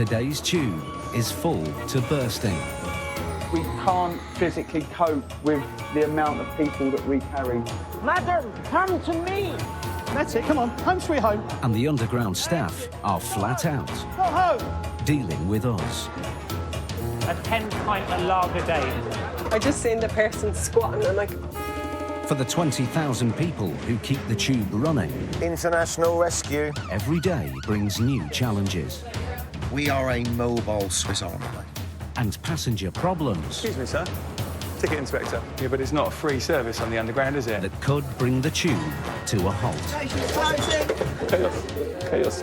today's tube is full to bursting. We can't physically cope with the amount of people that we carry. Madam, come to me! That's it, come on, home sweet home. And the underground staff are flat out, Go home! dealing with us. A 10-pint of lager day. I just seen the person squatting and like... For the 20,000 people who keep the tube running, International rescue. every day brings new challenges. We are a mobile Swiss Army knife. And passenger problems Excuse me, sir. Ticket inspector. Yeah, but it's not a free service on the underground, is it? that could bring the tube to a halt. Chaos.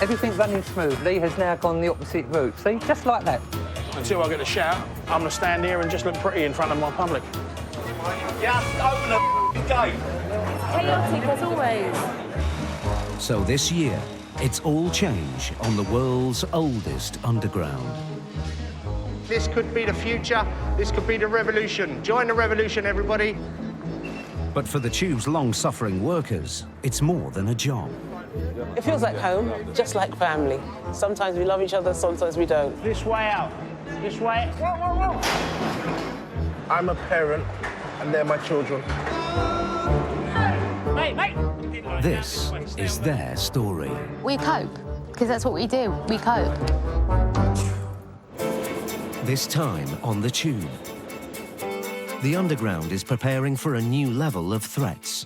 Everything running smoothly has now gone the opposite route. See, just like that. Until I get a shout, I'm going to stand here and just look pretty in front of my public. Just open the gate. Chaotic as always. So this year, it's all change on the world's oldest underground. This could be the future. This could be the revolution. Join the revolution, everybody. But for the tube's long-suffering workers, it's more than a job. It feels like home, just like family. Sometimes we love each other, sometimes we don't. This way out. This way. Whoa. I'm a parent, and they're my children. Mate! This is their story. We cope, because that's what we do. We cope. This time on the tube, the underground is preparing for a new level of threats.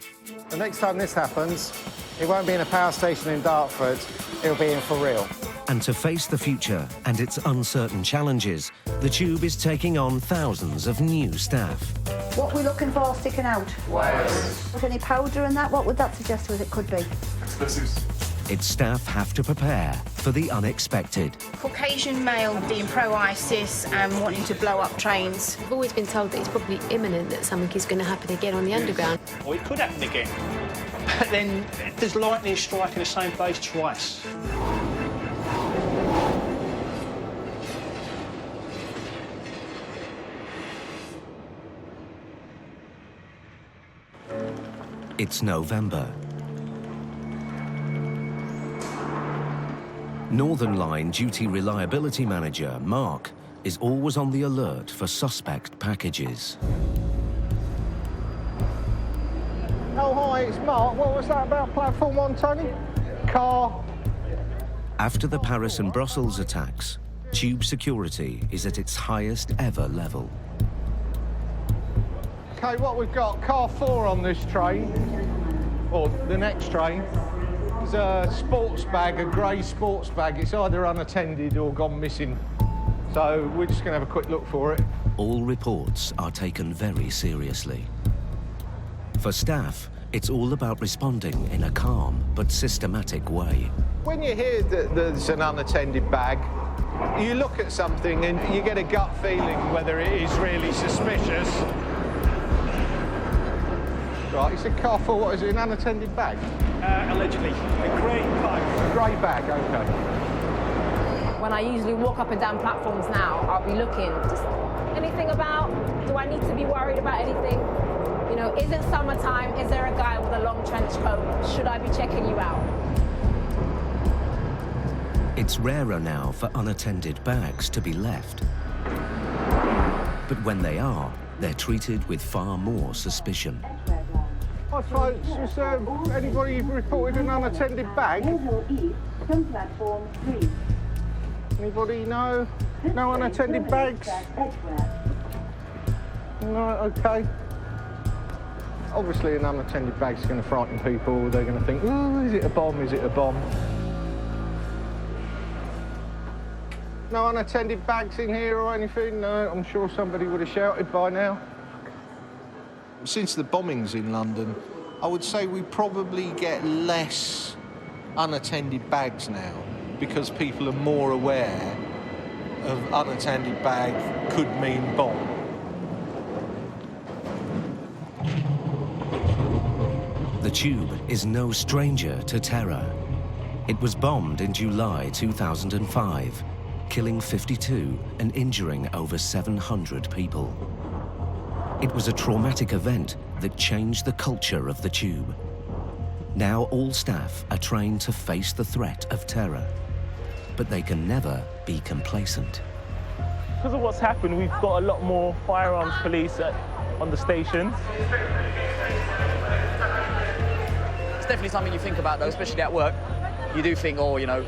The next time this happens, it won't be in a power station in Dartford, it'll be in for real. And to face the future and its uncertain challenges, the tube is taking on thousands of new staff. What we're looking for sticking out? Wires. Put any powder in that? What would that suggest to us it could be? Explosives. Its staff have to prepare for the unexpected. Caucasian male being pro-ISIS and wanting to blow up trains. I've always been told that it's probably imminent that something is going to happen again on the underground. Or it could happen again. But then there's lightning striking the same place twice. It's November. Northern Line Duty Reliability Manager, Mark, is always on the alert for suspect packages. Oh, hi, it's Mark. What was that about platform 1, Tony? Car. After the Paris and Brussels attacks, tube security is at its highest ever level. OK, what we've got, car 4 on this train, or the next train. There's a sports bag, a grey sports bag. It's either unattended or gone missing. So we're just going to have a quick look for it. All reports are taken very seriously. For staff, it's all about responding in a calm but systematic way. When you hear that there's an unattended bag, you look at something and you get a gut feeling whether it is really suspicious. Right, it's a car for, what is it, an unattended bag? Allegedly. A grey bag. A grey bag, OK. When I usually walk up and down platforms now, I'll be looking. Just anything about, do I need to be worried about anything? You know, is it summertime? Is there a guy with a long trench coat? Should I be checking you out? It's rarer now for unattended bags to be left. But when they are, they're treated with far more suspicion. Hi folks, is anybody reported an unattended bag? Anybody know? No unattended bags? No, OK. Obviously an unattended bag's going to frighten people. They're going to think, oh, is it a bomb, is it a bomb? No unattended bags in here or anything? No, I'm sure somebody would have shouted by now. Since the bombings in London, I would say we probably get less unattended bags now because people are more aware of unattended bag could mean bomb. The tube is no stranger to terror. It was bombed in July 2005, killing 52 and injuring over 700 people. It was a traumatic event that changed the culture of the tube. Now all staff are trained to face the threat of terror. but they can never be complacent. Because of what's happened, we've got a lot more firearms police on the stations. It's definitely something you think about, though, especially at work. You do think, oh, you know,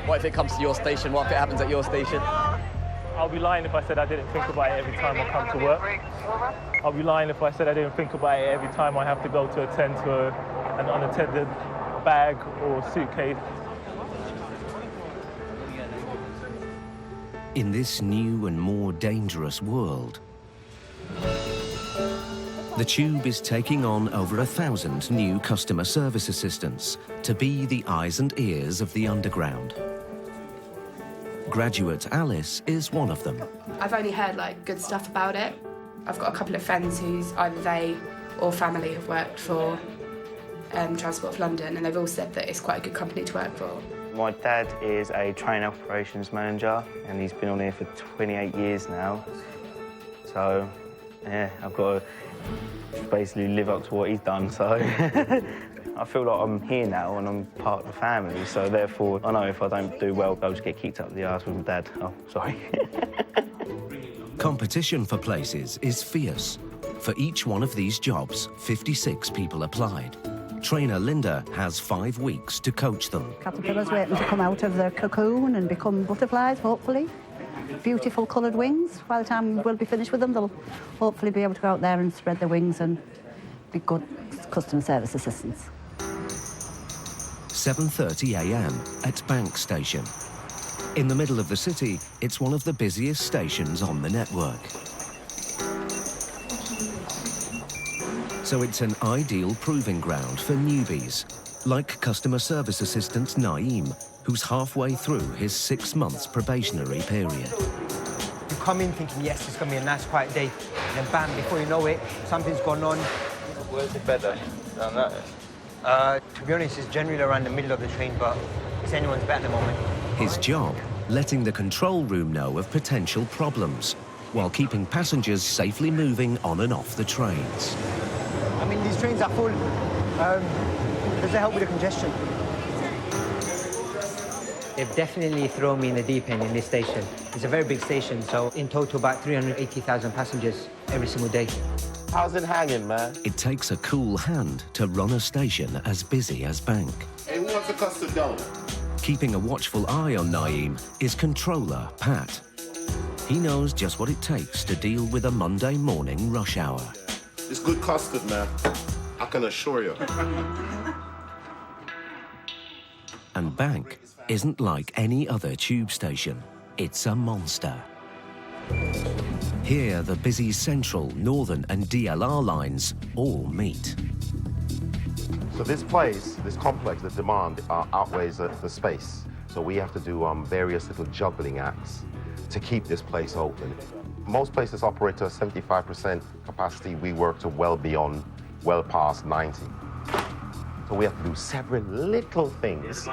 what if it comes to your station? What if it happens at your station? I'll be lying if I said I didn't think about it every time I come to work. I'll be lying if I said I didn't think about it every time I have to go to attend to an unattended bag or suitcase. In this new and more dangerous world, the Tube is taking on over 1,000 new customer service assistants to be the eyes and ears of the underground. Graduate Alice is one of them. I've only heard good stuff about it. I've got a couple of friends who's either they or family have worked for Transport for London, and they've all said that it's quite a good company to work for. My dad is a train operations manager, and he's been on here for 28 years now. So, yeah, I've got to basically live up to what he's done, so I feel like I'm here now and I'm part of the family, so therefore I know if I don't do well, I'll just get kicked up the arse with my dad. Oh, sorry. Competition for places is fierce. For each one of these jobs, 56 people applied. Trainer Linda has 5 weeks to coach them. Caterpillars waiting to come out of their cocoon and become butterflies, hopefully. Beautiful coloured wings. By the time we'll be finished with them, they'll hopefully be able to go out there and spread their wings and be good customer service assistants. 7:30 a.m. at Bank Station. In the middle of the city, it's one of the busiest stations on the network. So it's an ideal proving ground for newbies, like customer service assistant Naeem, who's halfway through his 6 months probationary period. You come in thinking, yes, it's going to be a nice, quiet day, and then bam, before you know it, something's gone on. Where's the better than that? To be honest, it's generally around the middle of the train, but it's anyone's bet at the moment. His job, letting the control room know of potential problems, while keeping passengers safely moving on and off the trains. I mean, these trains are full. Does that help with the congestion? They've definitely thrown me in the deep end in this station. It's a very big station, so in total about 380,000 passengers every single day. How's it hanging, man? It takes a cool hand to run a station as busy as Bank. Hey, who wants a custard donut? Keeping a watchful eye on Naeem is controller Pat. He knows just what it takes to deal with a Monday morning rush hour. It's good custard, man. I can assure you. And Bank isn't like any other tube station. It's a monster. Here, the busy Central, Northern and DLR lines all meet. So this place, this complex, the demand outweighs the space. So we have to do various little juggling acts to keep this place open. Most places operate to a 75% capacity. We work to well beyond, well past 90. So we have to do several little things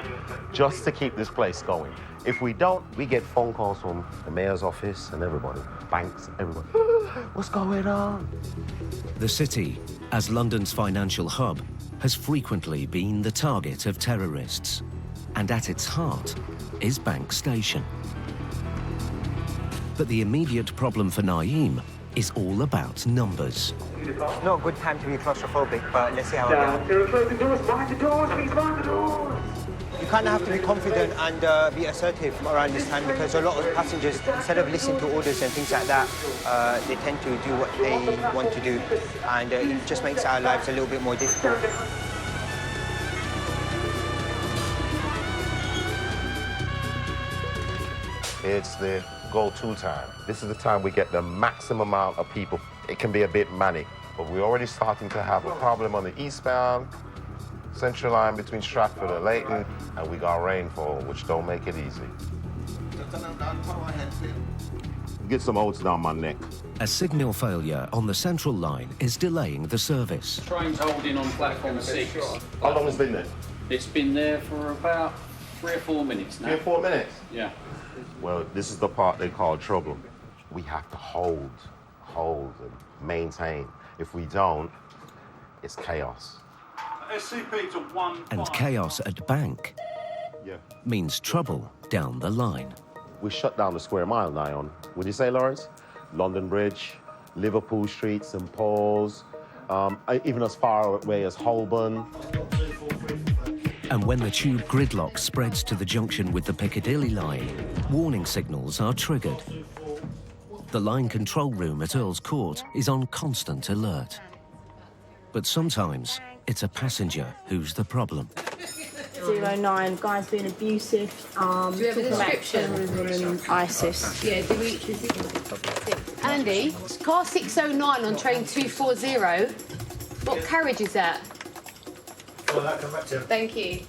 just to keep this place going. If we don't, we get phone calls from the mayor's office and everybody, banks, everybody. What's going on? The city, as London's financial hub, has frequently been the target of terrorists. And at its heart is Bank Station. But the immediate problem for Naeem is all about numbers. Not a good time to be claustrophobic, but let's see how it goes. You kind of have to be confident and be assertive around this time because a lot of passengers, instead of listening to orders and things like that, they tend to do what they want to do, and it just makes our lives a little bit more difficult. It's the go-to time. This is the time we get the maximum amount of people. It can be a bit manic, but we're already starting to have a problem on the eastbound Central line between Stratford and Leighton, and we got rainfall, which don't make it easy. Get some oats down my neck. A signal failure on the Central line is delaying the service. Train's holding on platform 6. How long has it been there? It's been there for about 3 or 4 minutes now. 3 or 4 minutes? Yeah. Well, this is the part they call trouble. We have to hold, and maintain. If we don't, it's chaos. And chaos at Bank means trouble down the line. We shut down the square mile now on, would you say, Lawrence? London Bridge, Liverpool Street, St Paul's, even as far away as Holborn. And when the tube gridlock spreads to the junction with the Piccadilly line, warning signals are triggered. The line control room at Earl's Court is on constant alert. But sometimes it's a passenger who's the problem. 09, guy's being abusive. Do you have a description? And ISIS. Yeah, do we... Andy, car 609 on train 240. What carriage is that? Thank you.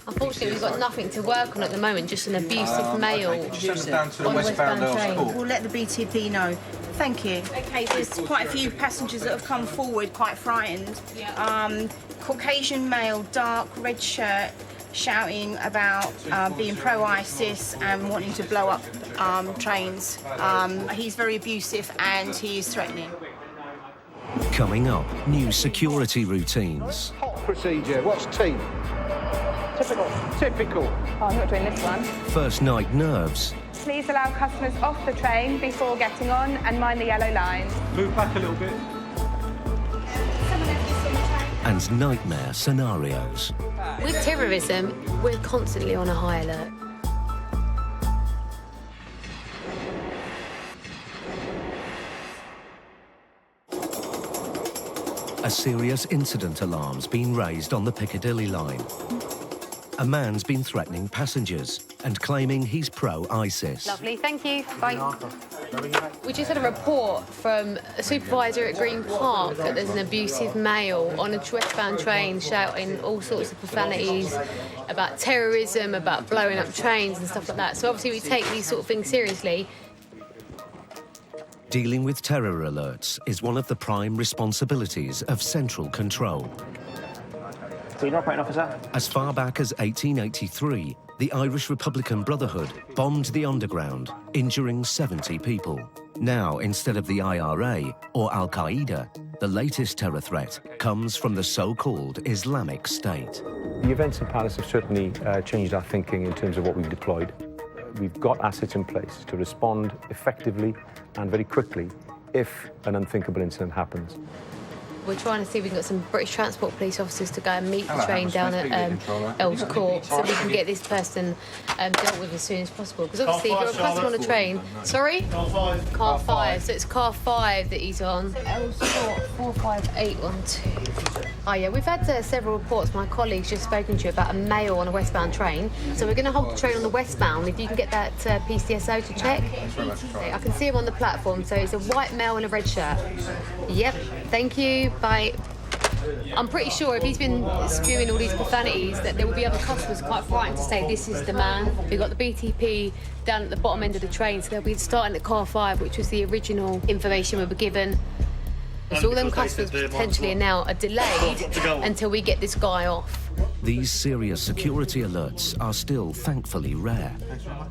Unfortunately, we've got nothing to work on at the moment, just an abusive male. Shut down to the westbound train. We'll let the BTP know. Thank you. Okay, there's quite a few passengers that have come forward quite frightened. Caucasian male, dark red shirt, shouting about being pro-ISIS and wanting to blow up trains. He's very abusive and he is threatening. Coming up, new security routines. Hot procedure. What's T? Typical. Typical. Oh, I'm not doing this one. First night nerves. Please allow customers off the train before getting on and mind the yellow line. Move back a little bit. And nightmare scenarios. With terrorism, we're constantly on a high alert. A serious incident alarm's been raised on the Piccadilly line. A man's been threatening passengers and claiming he's pro-ISIS. Lovely, thank you. Bye. We just had a report from a supervisor at Green Park that there's an abusive male on a westbound train shouting all sorts of profanities about terrorism, about blowing up trains and stuff like that. So obviously we take these sort of things seriously. Dealing with terror alerts is one of the prime responsibilities of Central Control. Senior Operating Officer. As far back as 1883, the Irish Republican Brotherhood bombed the Underground, injuring 70 people. Now, instead of the IRA or Al-Qaeda, the latest terror threat comes from the so-called Islamic State. The events in Paris have certainly changed our thinking in terms of what we've deployed. We've got assets in place to respond effectively and very quickly if an unthinkable incident happens. We're trying to see if we can get some British Transport Police officers to go and meet the train down at Earl's Court so we can get this person dealt with as soon as possible. Because obviously, if you're a customer on a train... Sorry? Car 5. Car 5. So it's car 5 that he's on. Earl's Court, 45812. Oh, yeah, we've had several reports. My colleague's just spoken to you about a male on a westbound train. So we're going to hold the train on the westbound. If you can get that PCSO to check. I can see him on the platform. So it's a white male in a red shirt. Yep, thank you. Bye. I'm pretty sure if he's been spewing all these profanities that there will be other customers quite frightened to say this is the man. We've got the BTP down at the bottom end of the train, so they'll be starting at car 5, which was the original information we were given. So all them customers potentially now are delayed until we get this guy off. These serious security alerts are still thankfully rare,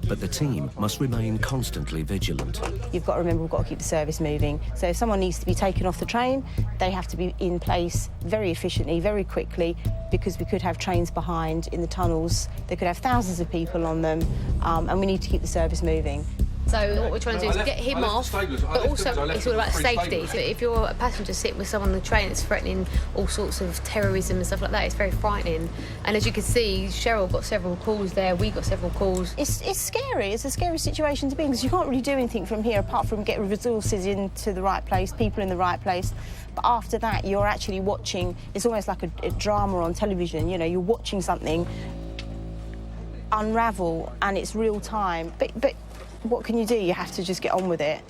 but the team must remain constantly vigilant. You've got to remember we've got to keep the service moving. So if someone needs to be taken off the train, they have to be in place very efficiently, very quickly, because we could have trains behind in the tunnels. They could have thousands of people on them, and we need to keep the service moving. So what we're trying to do is get him off, but also it's all about safety. So if you're a passenger sitting with someone on the train that's threatening all sorts of terrorism and stuff like that, it's very frightening. And as you can see, Cheryl got several calls there, we got several calls. It's scary. It's a scary situation to be in because you can't really do anything from here apart from get resources into the right place, people in the right place. But after that, you're actually watching, it's almost like a drama on television, you know, you're watching something unravel and it's real time. But what can you do? You have to just get on with it.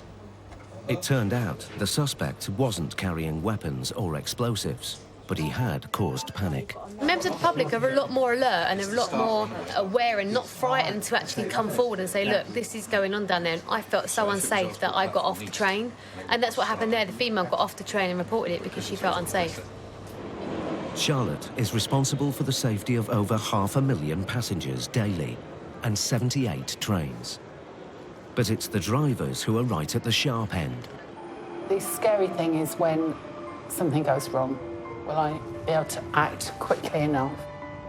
It turned out the suspect wasn't carrying weapons or explosives, but he had caused panic. Members of the public are a lot more alert and a lot more aware and not frightened to actually come forward and say, look, this is going on down there. And I felt so unsafe that I got off the train. And that's what happened there. The female got off the train and reported it because she felt unsafe. Charlotte is responsible for the safety of over 500,000 passengers daily and 78 trains. But it's the drivers who are right at the sharp end. The scary thing is when something goes wrong. Will I be able to act quickly enough?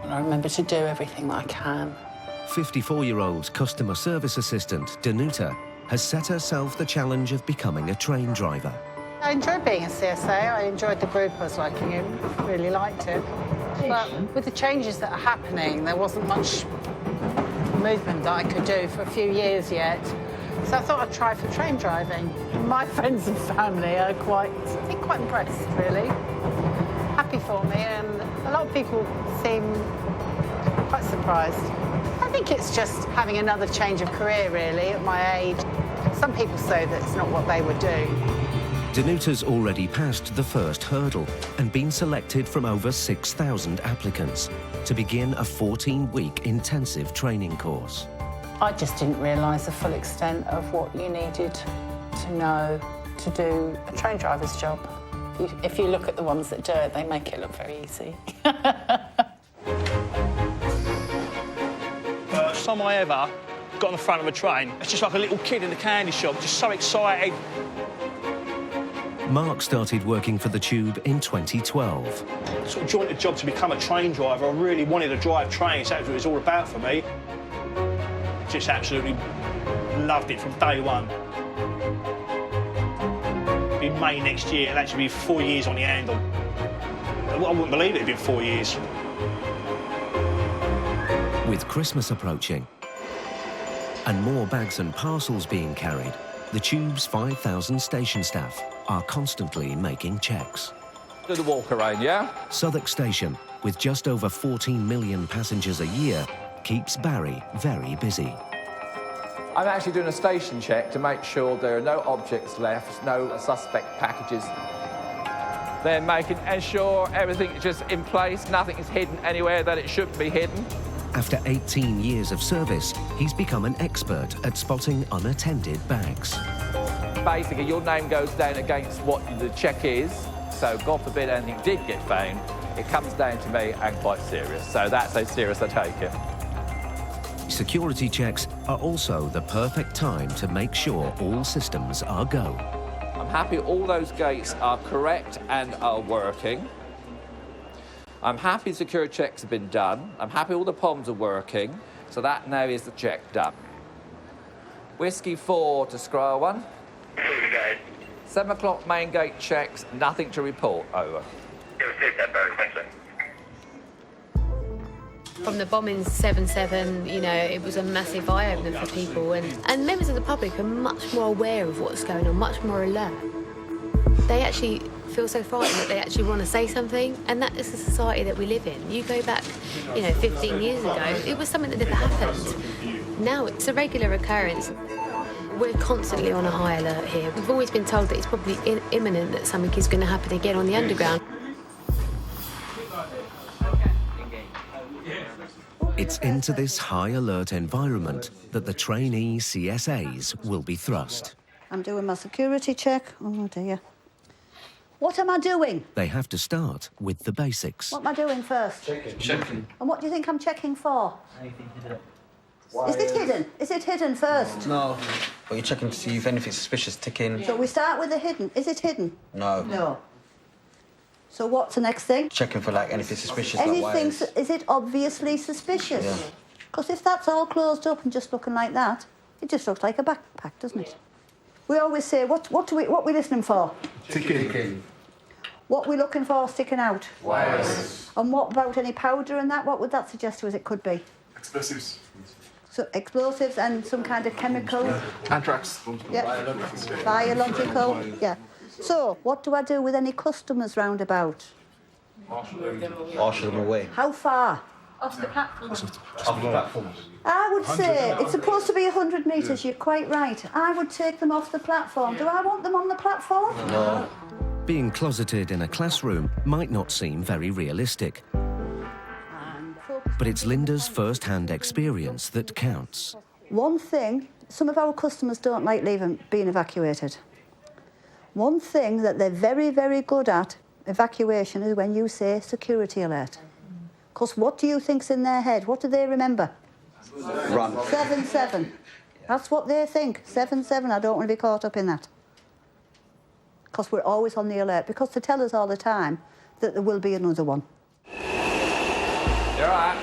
And I remember to do everything that I can 54-year-old customer service assistant Danuta has set herself the challenge of becoming a train driver. I enjoyed being a CSA. I enjoyed the group I was working in, really liked it. But with the changes that are happening, there wasn't much movement that I could do for a few years yet. So I thought I'd try for train driving. My friends and family are quite impressed, really. Happy for me, and a lot of people seem quite surprised. I think it's just having another change of career, really, at my age. Some people say that it's not what they would do. Danuta's already passed the first hurdle and been selected from over 6,000 applicants to begin a 14-week intensive training course. I just didn't realise the full extent of what you needed to know to do a train driver's job. If you look at the ones that do it, they make it look very easy. First time I ever got on the front of a train, it's just like a little kid in a candy shop, just so excited. Mark started working for the Tube in 2012. Sort of joined the job to become a train driver. I really wanted to drive trains, that's what it was all about for me. Just absolutely loved it from day one. In May next year, it'll actually be 4 years on the handle. I wouldn't believe it had been 4 years. With Christmas approaching and more bags and parcels being carried, the Tube's 5,000 station staff are constantly making checks. Do the walk around, yeah? Southwark Station, with just over 14 million passengers a year, keeps Barry very busy. I'm actually doing a station check to make sure there are no objects left, no suspect packages. They're making sure everything is just in place, nothing is hidden anywhere that it shouldn't be hidden. After 18 years of service, he's become an expert at spotting unattended bags. Basically, your name goes down against what the check is, so God forbid anything did get found, it comes down to me and quite serious, so that's how serious I take it. Security checks are also the perfect time to make sure all systems are go. I'm happy all those gates are correct and are working. I'm happy security checks have been done. I'm happy all the POMs are working, so that now is the check done. Whiskey 4 to Scroll 1. 7 o'clock main gate checks, nothing to report, over. From the bombings 7/7, you know, it was a massive eye-opener for people, and members of the public are much more aware of what's going on, much more alert. They actually feel so frightened that they actually want to say something, and that is the society that we live in. You go back, 15 years ago, it was something that never happened. Now it's a regular occurrence. We're constantly on a high alert here. We've always been told that it's probably imminent that something is going to happen again on the Underground. It's into this high alert environment that the trainee CSAs will be thrust. I'm doing my security check. Oh dear. What am I doing? They have to start with the basics. What am I doing first? Checking. And what do you think I'm checking for? Is it hidden? Is it hidden first? No. But you're checking to see if anything's suspicious ticking. So we start with the hidden. Is it hidden? No. No. So what's the next thing? Checking for anything suspicious. Anything, is it obviously suspicious? Yeah. Because if that's all closed up and just looking like that, it just looks like a backpack, doesn't it? We always say, what we listening for? Ticking. What we looking for sticking out? Wires. And what about any powder and that? What would that suggest to us it could be? Explosives. So explosives and some kind of chemical? Anthrax. Yeah. Biological. Yeah. So, what do I do with any customers round about? Marshal them away. How far? Off the platform. Off the platform. I would say it's supposed to be 100 metres, you're quite right. I would take them off the platform. Do I want them on the platform? No. Being closeted in a classroom might not seem very realistic. But it's Linda's first-hand experience that counts. One thing, some of our customers don't like being evacuated. One thing that they're very, very good at, evacuation, is when you say security alert. Because what do you think's in their head? What do they remember? Run. 7/7. That's what they think. 7/7. I don't want to be caught up in that. Because we're always on the alert. Because they tell us all the time that there will be another one. You're all right.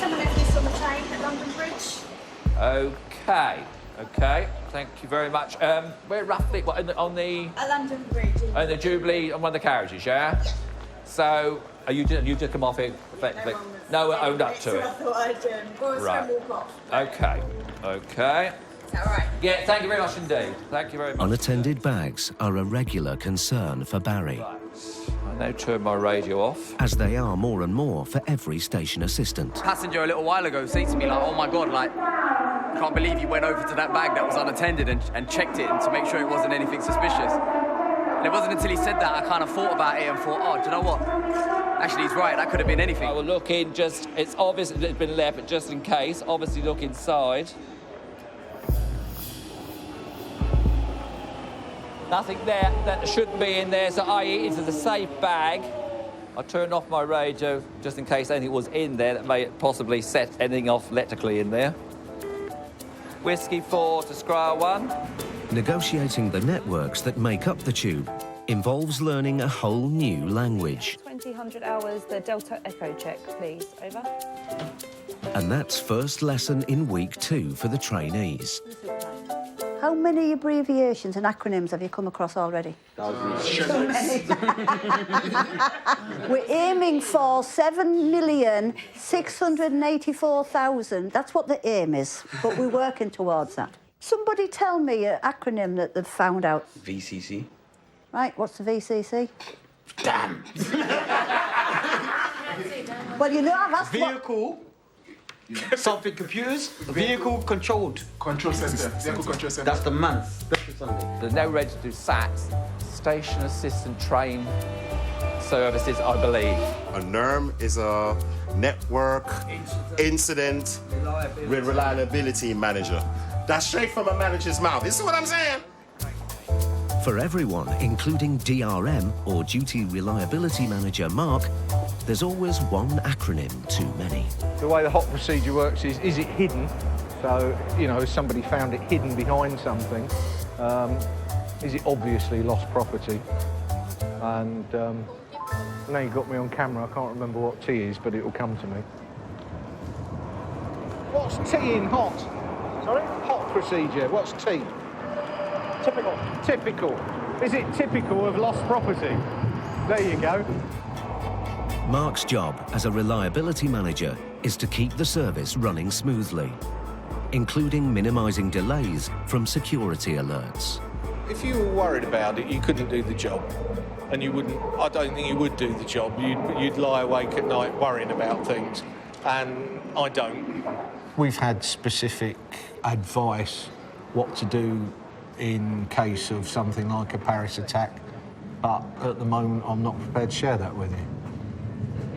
Someone left this on the train at London Bridge. OK. OK, thank you very much. We're roughly on the London Bridge. on the Jubilee on one of the carriages, yeah? So, you just come off it effectively? No one owned up to it. I thought I'd go Right. and walk off. OK. OK. Is that right? Yeah, thank you very much indeed. Thank you very much. Unattended bags are a regular concern for Barry, I now turn my radio off. as they are more and more for every station assistant. Passenger a little while ago said to me, like, oh my God, like, I can't believe you went over to that bag that was unattended and checked it and to make sure it wasn't anything suspicious. And it wasn't until he said that I kind of thought about it and thought, oh, do you know what? Actually, he's right, that could have been anything. I will look in it's obvious that it's been left, but just in case, obviously look inside. Nothing there that shouldn't be in there, so i.e. it's a safe bag. I turned off my radio just in case anything was in there that may possibly set anything off electrically in there. Whiskey 4 to Scryer 1. Negotiating the networks that make up the tube involves learning a whole new language. 2000 hours, the Delta Echo check, please. Over. And that's first lesson in week 2 for the trainees. How many abbreviations and acronyms have you come across already? So many. We're aiming for 7,684,000. That's what the aim is, but we're working towards that. Somebody tell me an acronym that they've found out. VCC. Right, what's the VCC? Damn. Well, you know, I've asked Vehicle. Something computers. Vehicle controlled. Control center. Vehicle control center. That's the month. There's no ready to do SATs. Station Assistant Train Services, I believe. A NERM is a network incident reliability manager. That's straight from a manager's mouth. You see what I'm saying? For everyone, including DRM or Duty Reliability Manager Mark, there's always one acronym too many. The way the HOT procedure works is it hidden? So, you know, has somebody found it hidden behind something? Is it obviously lost property? And now you've got me on camera, I can't remember what T is, but it'll come to me. What's T in HOT? Sorry? HOT procedure, what's T? Typical. Typical. Is it typical of lost property? There you go. Mark's job as a reliability manager is to keep the service running smoothly, including minimising delays from security alerts. If you were worried about it, you couldn't do the job. And you wouldn't, I don't think you would do the job. You'd lie awake at night worrying about things. And I don't. We've had specific advice what to do in case of something like a Paris attack, but at the moment I'm not prepared to share that with you.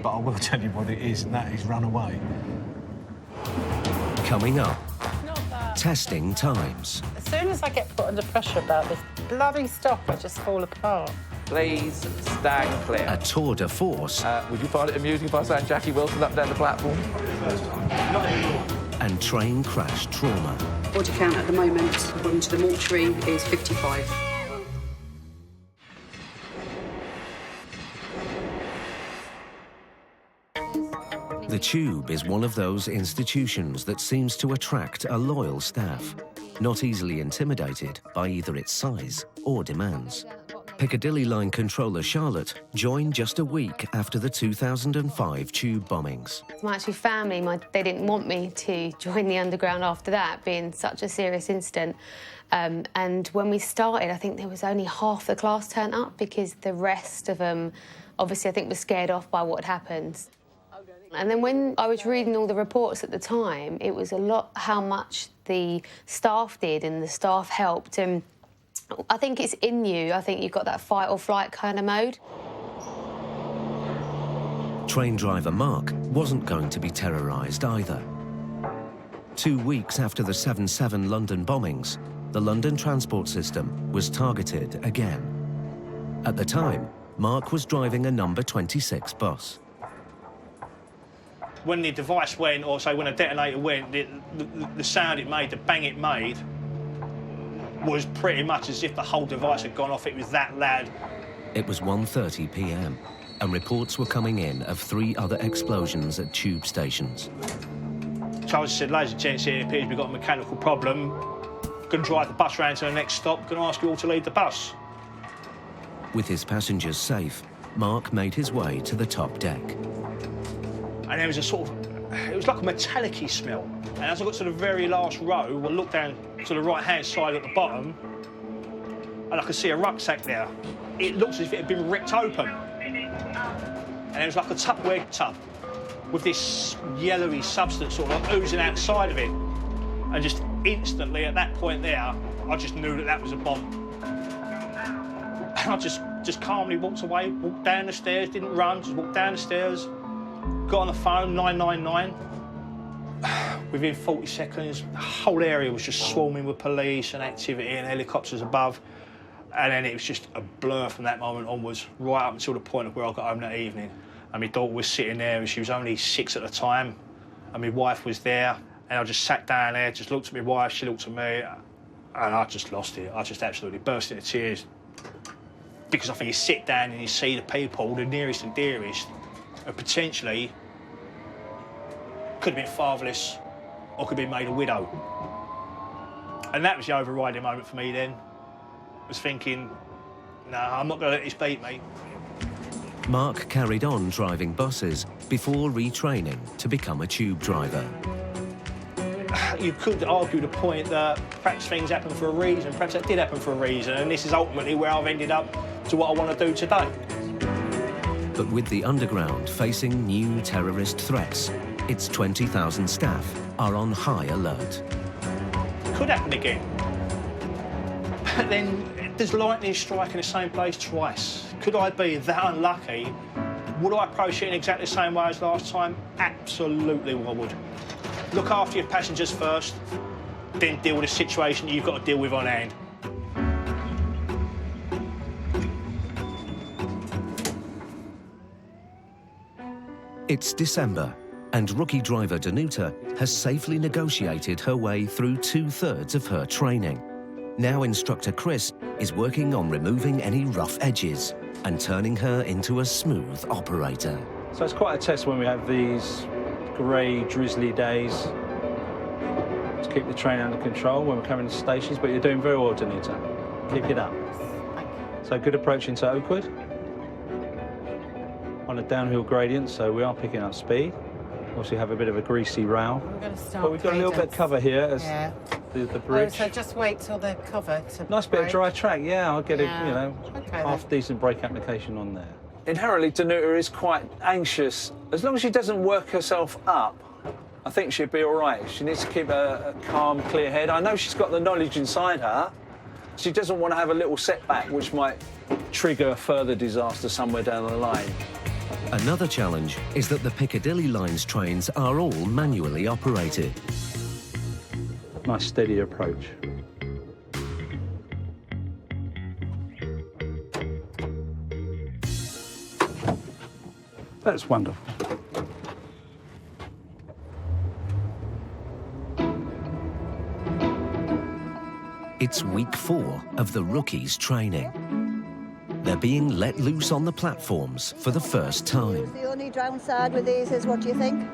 But I will tell you what it is, and that is run away. Coming up, testing times. As soon as I get put under pressure about this bloody stop, I just fall apart. Please stand clear. A tour de force. Would you find it amusing if I sang Jackie Wilson up down the platform? And train crash trauma. Body count at the moment, according to the mortuary, is 55. The Tube is one of those institutions that seems to attract a loyal staff, not easily intimidated by either its size or demands. Piccadilly Line controller Charlotte joined just a week after the 2005 Tube bombings. My actual family, they didn't want me to join the Underground after that, being such a serious incident. And when we started, I think there was only half the class turned up because the rest of them, obviously, I think, were scared off by what had happened. And then when I was reading all the reports at the time, it was a lot how much the staff did and the staff helped. And I think it's in you. I think you've got that fight or flight kind of mode. Train driver Mark wasn't going to be terrorised either. 2 weeks after the 7/7 London bombings, the London transport system was targeted again. At the time, Mark was driving a number 26 bus. When the device went, or say when a detonator went, the sound it made, the bang it made, was pretty much as if the whole device had gone off. It was that loud. It was 1:30 p.m, and reports were coming in of 3 other explosions at tube stations. So I just said, ladies and gents, it appears we've got a mechanical problem. Going to drive the bus round to the next stop. Going to ask you all to leave the bus. With his passengers safe, Mark made his way to the top deck. And there was a sort of, it was like a metallic-y smell. And as I got to the very last row, I looked down to the right-hand side at the bottom, and I could see a rucksack there. It looked as if it had been ripped open. And it was like a Tupperware tub with this yellowy substance sort of oozing outside of it. And just instantly, at that point there, I just knew that that was a bomb. And I just calmly walked away, walked down the stairs, didn't run, just walked down the stairs, got on the phone, 999. Within 40 seconds, the whole area was just swarming with police and activity and helicopters above. And then it was just a blur from that moment onwards, right up until the point of where I got home that evening. And my daughter was sitting there, and she was only 6 at the time, and my wife was there. And I just sat down there, just looked at my wife, she looked at me, and I just lost it. I just absolutely burst into tears. Because I think you sit down and you see the people, the nearest and dearest, who potentially could have been fatherless or could have been made a widow. And that was the overriding moment for me then. I was thinking, no, I'm not going to let this beat me. Mark carried on driving buses before retraining to become a tube driver. You could argue the point that perhaps things happen for a reason, perhaps that did happen for a reason, and this is ultimately where I've ended up to what I want to do today. But with the underground facing new terrorist threats, its 20,000 staff are on high alert. Could happen again. But then, does lightning strike in the same place twice? Could I be that unlucky? Would I approach it in exactly the same way as last time? Absolutely I would. Look after your passengers first, then deal with the situation you've got to deal with on hand. It's December, and rookie driver Danuta has safely negotiated her way through 2/3 of her training. Now instructor Chris is working on removing any rough edges and turning her into a smooth operator. So it's quite a test when we have these grey, drizzly days to keep the train under control when we're coming to stations, but you're doing very well, Danuta. Keep it up. So good approach into Oakwood. On a downhill gradient, so we are picking up speed. Also have a bit of a greasy rail. I'm going to start. But we've got a little bit of cover here as the bridge. Oh, so just wait till the cover to Nice bit of break. dry track, yeah. I'll get Yeah. it, you know, Okay, half decent brake application on there. Inherently, Danuta is quite anxious. As long as she doesn't work herself up, I think she'd be all right. She needs to keep a calm, clear head. I know she's got the knowledge inside her. She doesn't want to have a little setback which might trigger a further disaster somewhere down the line. Another challenge is that the Piccadilly Line's trains are all manually operated. Nice steady approach. That's wonderful. It's week 4 of the rookies' training. They're being let loose on the platforms for the first time. The only downside with these is what do you think?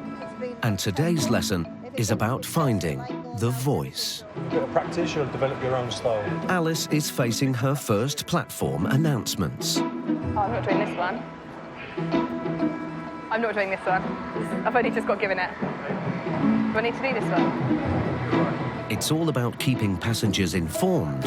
And today's lesson is about finding the voice. A bit of practice, you'll develop your own style. Alice is facing her first platform announcements. Oh, I'm not doing this one. I'm not doing this one. I've only just got given it. Do I need to do this one? It's all about keeping passengers informed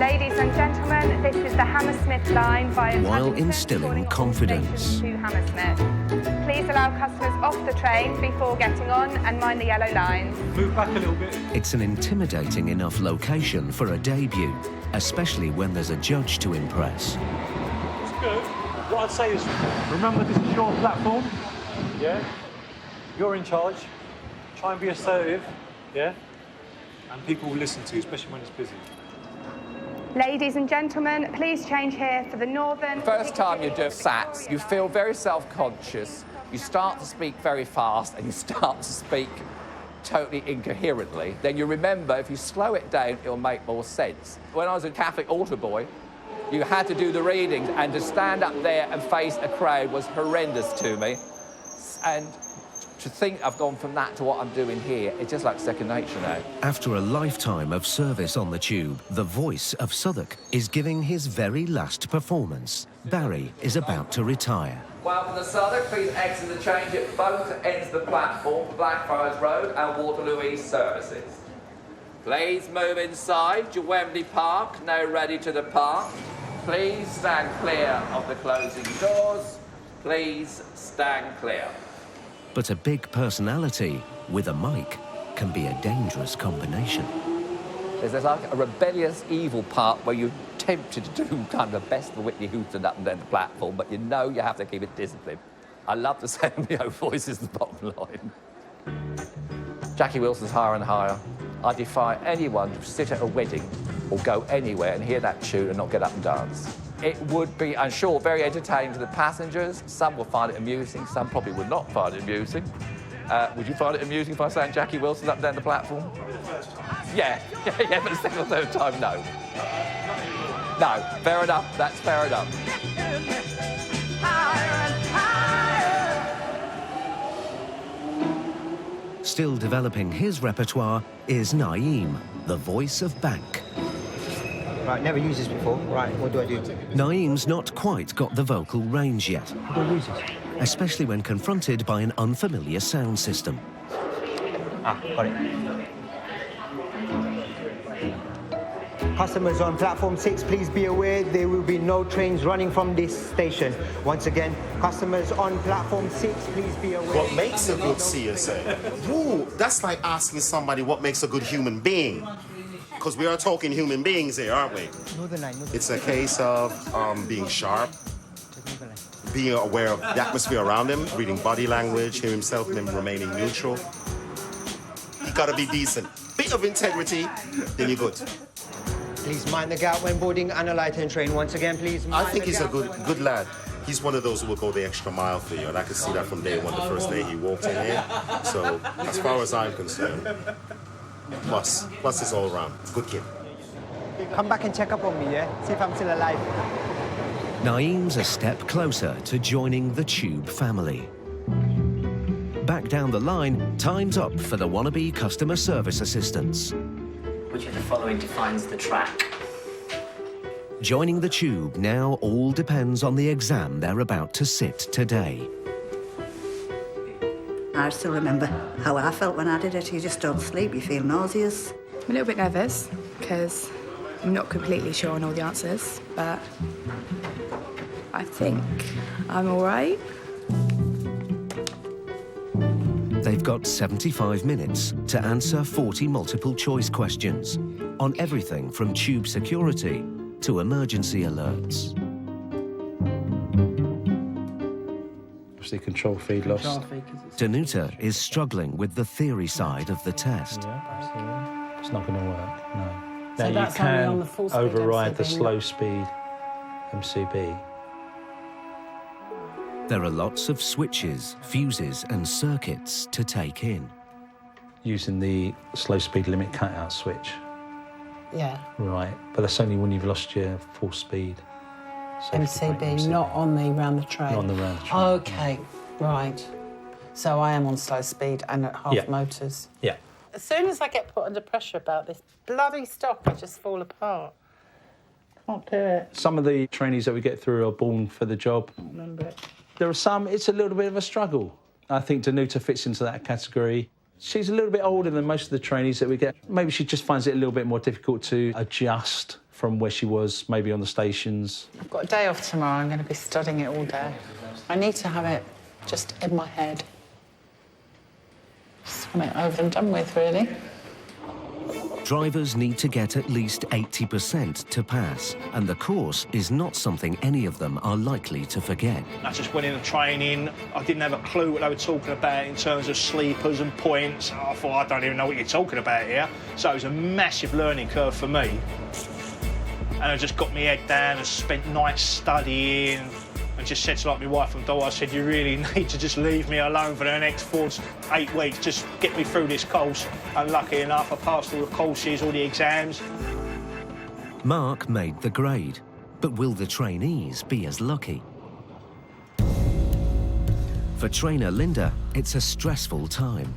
Ladies and gentlemen, this is the Hammersmith line via while Paddington, instilling calling all confidence. stations to Hammersmith. Please allow customers off the train before getting on and mind the yellow lines. Move back a little bit. It's an intimidating enough location for a debut, especially when there's a judge to impress. It's good. What I'd say is, remember this is your platform, yeah? You're in charge. Try and be assertive, yeah? And people will listen to you, especially when it's busy. Ladies and gentlemen, please change here for the Northern... First time you do SATs, you feel very self-conscious, you start to speak very fast, and you start to speak totally incoherently. Then you remember, if you slow it down, it'll make more sense. When I was a Catholic altar boy, you had to do the readings, and to stand up there and face a crowd was horrendous to me. And to think I've gone from that to what I'm doing here, it's just like second nature now. After a lifetime of service on the Tube, the voice of Southwark is giving his very last performance. Barry is about to retire. Welcome to Southwark. Please exit the change at both ends of the platform for Blackfriars Road and Waterloo East services. Please move inside to Wembley Park, now ready to depart. Please stand clear of the closing doors. Please stand clear. But a big personality with a mic can be a dangerous combination. There's like a rebellious evil part where you're tempted to do kind of the best of Whitney Houston up and down the platform, but you know you have to keep it disciplined. I love the sound of my own voice is the bottom line. Jackie Wilson's higher and higher. I defy anyone to sit at a wedding or go anywhere and hear that tune and not get up and dance. It would be, I'm sure, very entertaining to the passengers. Some will find it amusing, some probably would not find it amusing. Would you find it amusing if I sang Jackie Wilson up and down the platform? Yeah, but the second or third time, no. No, fair enough, that's fair enough. Still developing his repertoire is Naeem, the voice of Bank. Right, never used this before. Right, what do I do? Naeem's not quite got the vocal range yet, How do I use it? especially when confronted by an unfamiliar sound system. Ah, got it. Customers on platform 6, please be aware there will be no trains running from this station. Once again, customers on platform 6, please be aware. What makes a good CSA? Ooh, that's like asking somebody what makes a good human being. Because we are talking human beings here, aren't we? It's a case of being sharp, being aware of the atmosphere around him, reading body language, hear himself and him remaining neutral. You gotta be decent. Bit of integrity, then you're good. Please mind the gap when boarding an Alighton train. Once again, please mind I think the he's a gap. good lad. He's one of those who will go the extra mile for you, and I could see that from day one, the first day he walked in here. So, as far as I'm concerned, plus is all around. Good kid. Come back and check up on me, yeah? See if I'm still alive. Naeem's a step closer to joining the Tube family. Back down the line, time's up for the wannabe customer service assistants. Which of the following defines the track? Joining the Tube now all depends on the exam they're about to sit today. I still remember how I felt when I did it. You just don't sleep, you feel nauseous. I'm a little bit nervous because I'm not completely sure on all the answers, but I think I'm all right. They've got 75 minutes to answer 40 multiple-choice questions on everything from tube security to emergency alerts. Obviously, control feed lost. Danuta is struggling with the theory side of the test. It's not going to work, no. So now, that's you only can on the full speed override the MCB, slow not- speed MCB. There are lots of switches, fuses and circuits to take in. Using the slow speed limit cutout switch. Yeah. Right, but that's only when you've lost your full speed. safety brake MCB, not on the round the train. Not on the round the train. Okay, right. So I am on slow speed and at half Yeah. motors. Yeah. As soon as I get put under pressure about this bloody stock, I just fall apart. Can't do it. Some of the trainees that we get through are born for the job. I remember it. There are some, it's a little bit of a struggle. I think Danuta fits into that category. She's a little bit older than most of the trainees that we get. Maybe she just finds it a little bit more difficult to adjust from where she was, maybe on the stations. I've got a day off tomorrow. I'm going to be studying it all day. I need to have it just in my head. Just want it over and done with, really. Drivers need to get at least 80% to pass, and the course is not something any of them are likely to forget. I just went in the training. I didn't have a clue what they were talking about in terms of sleepers and points. I thought, I don't even know what you're talking about here. So it was a massive learning curve for me. And I just got my head down and spent nights studying and just said to like my wife and daughter, I said, you really need to just leave me alone for the next 4 to 8 weeks. Just get me through this course. And lucky enough, I passed all the courses, all the exams. Mark made the grade, but will the trainees be as lucky? For trainer Linda, it's a stressful time.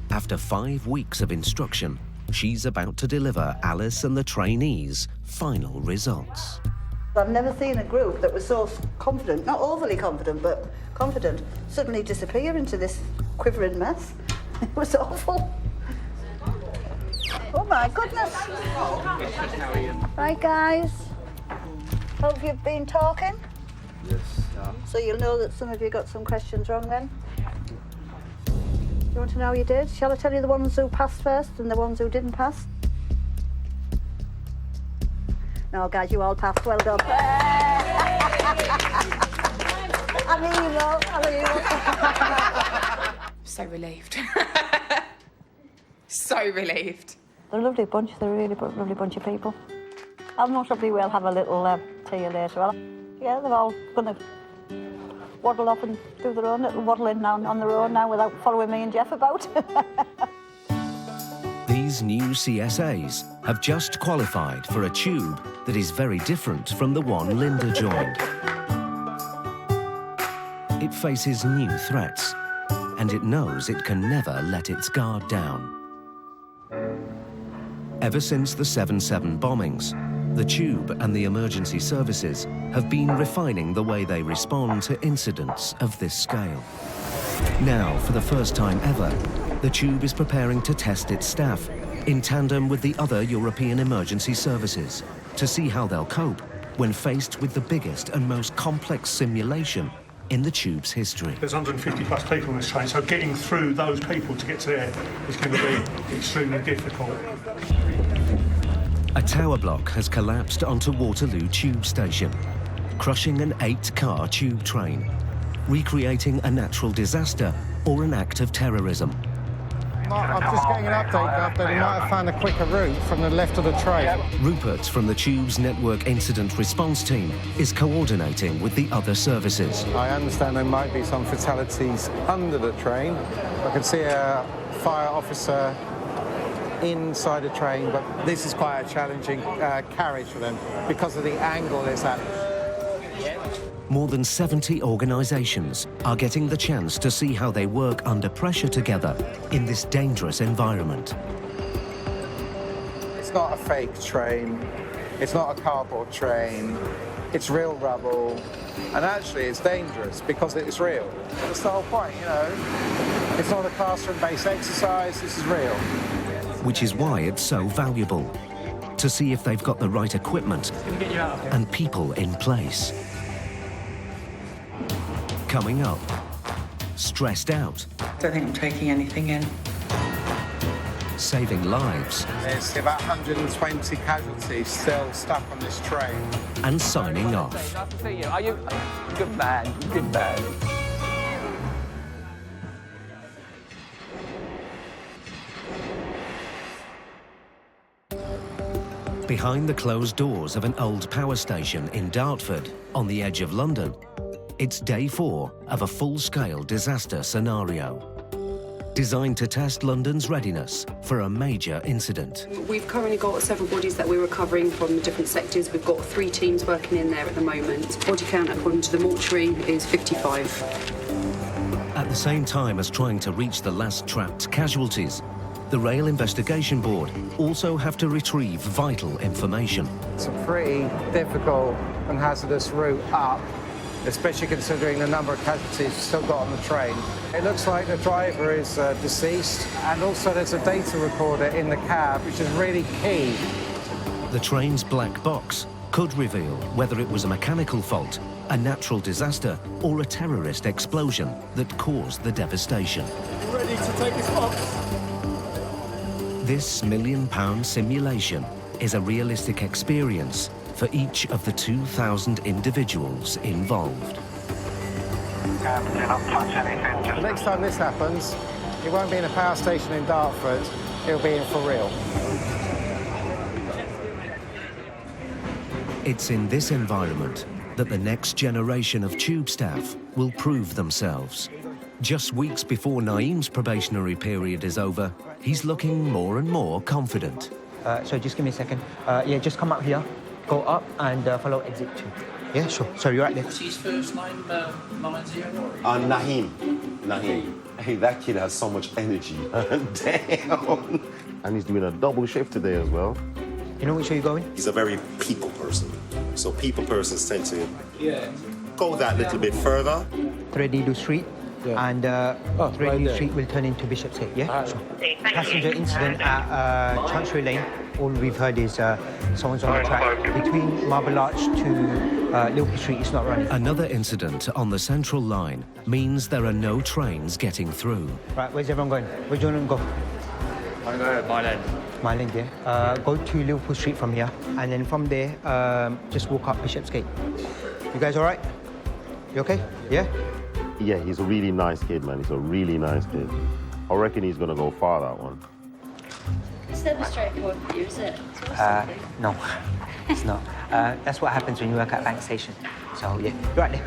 After 5 weeks of instruction, she's about to deliver Alice and the trainees' final results. I've never seen a group that was so confident, not overly confident, but confident, suddenly disappear into this quivering mess. It was awful. Oh my goodness. Right, guys. Hope you've been talking. Yes. So you'll know that some of you got some questions wrong then. You want to know how you did? Shall I tell you the ones who passed first and the ones who didn't pass? No, guys, you all passed. Well done. I'm evil. So relieved. So relieved. They're a lovely bunch. They're a really lovely bunch of people. I'll most probably will have a little tea later on. Yeah, they're all going to waddle off and do their own little waddling now on their own now without following me and Jeff about. These new CSAs have just qualified for a tube that is very different from the one Linda joined. It faces new threats, and it knows it can never let its guard down. Ever since the 7/7 bombings, the tube and the emergency services have been refining the way they respond to incidents of this scale. Now, for the first time ever, the tube is preparing to test its staff in tandem with the other European emergency services to see how they'll cope when faced with the biggest and most complex simulation in the tube's history. There's 150 plus people on this train, so getting through those people to get to there is going to be extremely difficult. A tower block has collapsed onto Waterloo Tube Station, crushing an 8-car tube train, recreating a natural disaster or an act of terrorism. I'm just getting an update that they might have found a quicker route from the left of the train. Rupert from the tube's network incident response team is coordinating with the other services. I understand there might be some fatalities under the train. I can see a fire officer inside the train, but this is quite a challenging carriage for them because of the angle it's at. More than 70 organisations are getting the chance to see how they work under pressure together in this dangerous environment. It's not a fake train, it's not a cardboard train, it's real rubble, and actually it's dangerous because it's real. That's the whole point, you know. It's not a classroom-based exercise, this is real. Which is why it's so valuable, to see if they've got the right equipment and people in place. Coming up, stressed out. Don't think I'm taking anything in. Saving lives. There's about 120 casualties still stuck on this train. And signing off. Nice to see you. Are you good man? Good man. Behind the closed doors of an old power station in Dartford, on the edge of London, it's day 4 of a full-scale disaster scenario, designed to test London's readiness for a major incident. We've currently got several bodies that we're recovering from the different sectors. We've got 3 teams working in there at the moment. Body count, according to the mortuary, is 55. At the same time as trying to reach the last trapped casualties, the Rail Investigation Board also have to retrieve vital information. It's a pretty difficult and hazardous route up, especially considering the number of casualties we've still got on the train. It looks like the driver is deceased, and also there's a data recorder in the cab, which is really key. The train's black box could reveal whether it was a mechanical fault, a natural disaster, or a terrorist explosion that caused the devastation. Ready to take this box? This £1 million simulation is a realistic experience for each of the 2,000 individuals involved. The next time this happens, it won't be in a power station in Dartford, it'll be in for real. It's in this environment that the next generation of tube staff will prove themselves. Just weeks before Naeem's probationary period is over, he's looking more and more confident. So just give me a second. Yeah, just come up here, go up and follow exit 2. Yeah, sure. Sorry, you're right there. What's his first name? 90? Naheem. Hey, that kid has so much energy. Damn. And he's doing a double shift today as well. You know which way you're going? He's a very people person. So people persons tend to go that little bit further. Threadneedle Street. And Threadneedle Street will turn into Bishopsgate, yeah? Sure. Passenger incident at Chancery Lane. All we've heard is someone's on the track. Between Marble Arch to Liverpool Street, it's not running. Another incident on the Central Line means there are no trains getting through. Right, where's everyone going? Where do you want to go? I'm going to Mile End. Mile End, yeah. Go to Liverpool Street from here, and then from there, just walk up Bishopsgate. You guys all right? You okay? Yeah? Yeah, he's a really nice kid, man. He's a really nice kid. I reckon he's going to go far, that one. It's never straightforward for you, is it? No, it's not. That's what happens when you work at a bank station. So, yeah, you're right there.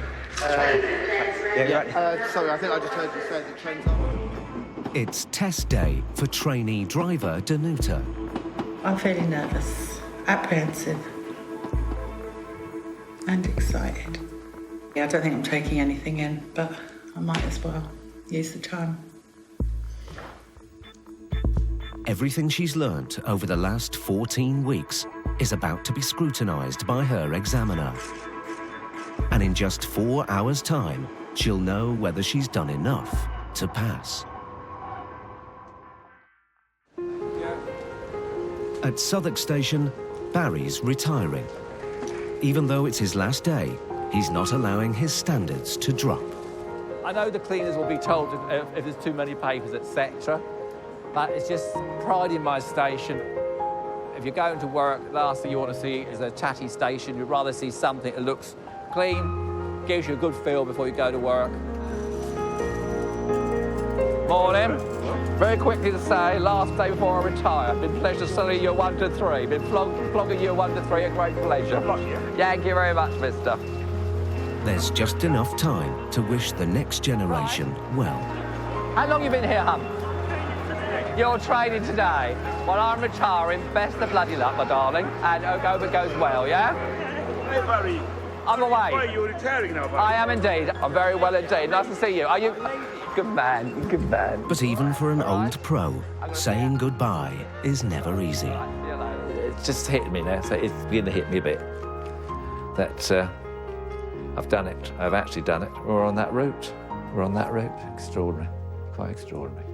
Yeah, you're right there. Sorry, I think I just heard you say the train's on. It's test day for trainee driver Danuta. I'm feeling nervous, apprehensive, and excited. Yeah, I don't think I'm taking anything in, but I might as well use the time. Everything she's learnt over the last 14 weeks is about to be scrutinised by her examiner. And in just 4 hours' time, she'll know whether she's done enough to pass. At Southwark Station, Barry's retiring. Even though it's his last day, he's not allowing his standards to drop. I know the cleaners will be told if there's too many papers, etc. But it's just pride in my station. If you're going to work, the last thing you want to see is a tatty station. You'd rather see something that looks clean, gives you a good feel before you go to work. Morning. Very quickly to say, last day before I retire. Been pleasure studying year 1 to 3. Been flogging year 1 to 3, a great pleasure. Thank you very much, mister. There's just enough time to wish the next generation well. How long you been here, hon? You're training today. Well, I'm retiring. Best of bloody luck, my darling. And hope it goes well, yeah? Hey, Barry. I'm away. Why are you retiring now, Barry? I am indeed. I'm very well indeed. Nice to see you. Are you... Good man, good man. But even for an old pro, saying goodbye is never easy. It's just hitting me now, so it's beginning to hit me a bit. That I've done it. I've actually done it. We're on that route. We're on that route. Extraordinary. Quite extraordinary.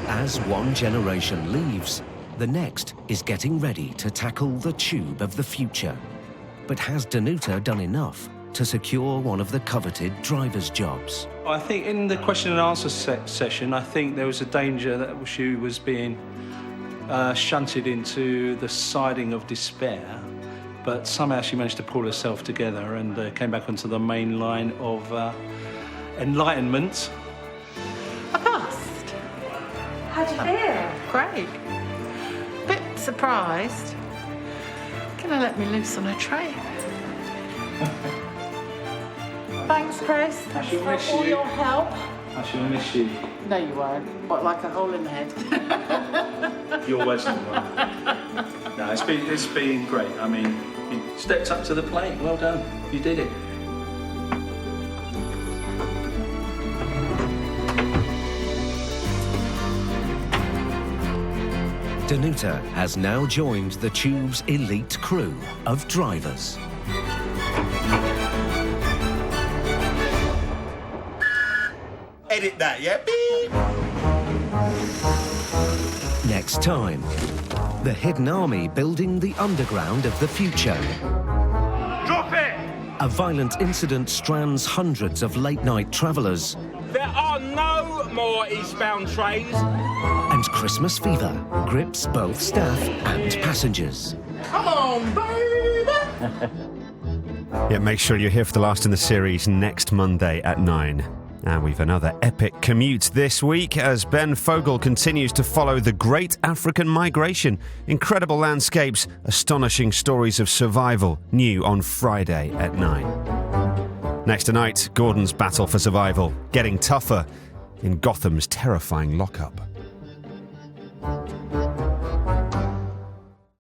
As one generation leaves, the next is getting ready to tackle the tube of the future. But has Danuta done enough to secure one of the coveted driver's jobs? I think in the question and answer session, I think there was a danger that she was being shunted into the siding of despair, but somehow she managed to pull herself together and came back onto the main line of enlightenment. I passed. How do you feel? Great. Bit surprised. Gonna let me loose on a train. Thanks, Chris. Thanks for all your help. I shall miss you. No, you won't. What, like a hole in the head? You're always the one. No, it's been great. I mean, you stepped up to the plate. Well done. You did it. Danuta has now joined the tube's elite crew of drivers. Edit that, yeah? Beep. Next time, the hidden army building the underground of the future. Drop it! A violent incident strands hundreds of late-night travellers. There are no more eastbound trains. And Christmas fever grips both staff and passengers. Come on, baby! Yeah, make sure you're here for the last in the series next Monday at 9. And we've another epic commute this week as Ben Fogle continues to follow the great African migration. Incredible landscapes, astonishing stories of survival, new on Friday at 9. Next tonight, Gordon's battle for survival, getting tougher. in Gotham's terrifying lockup.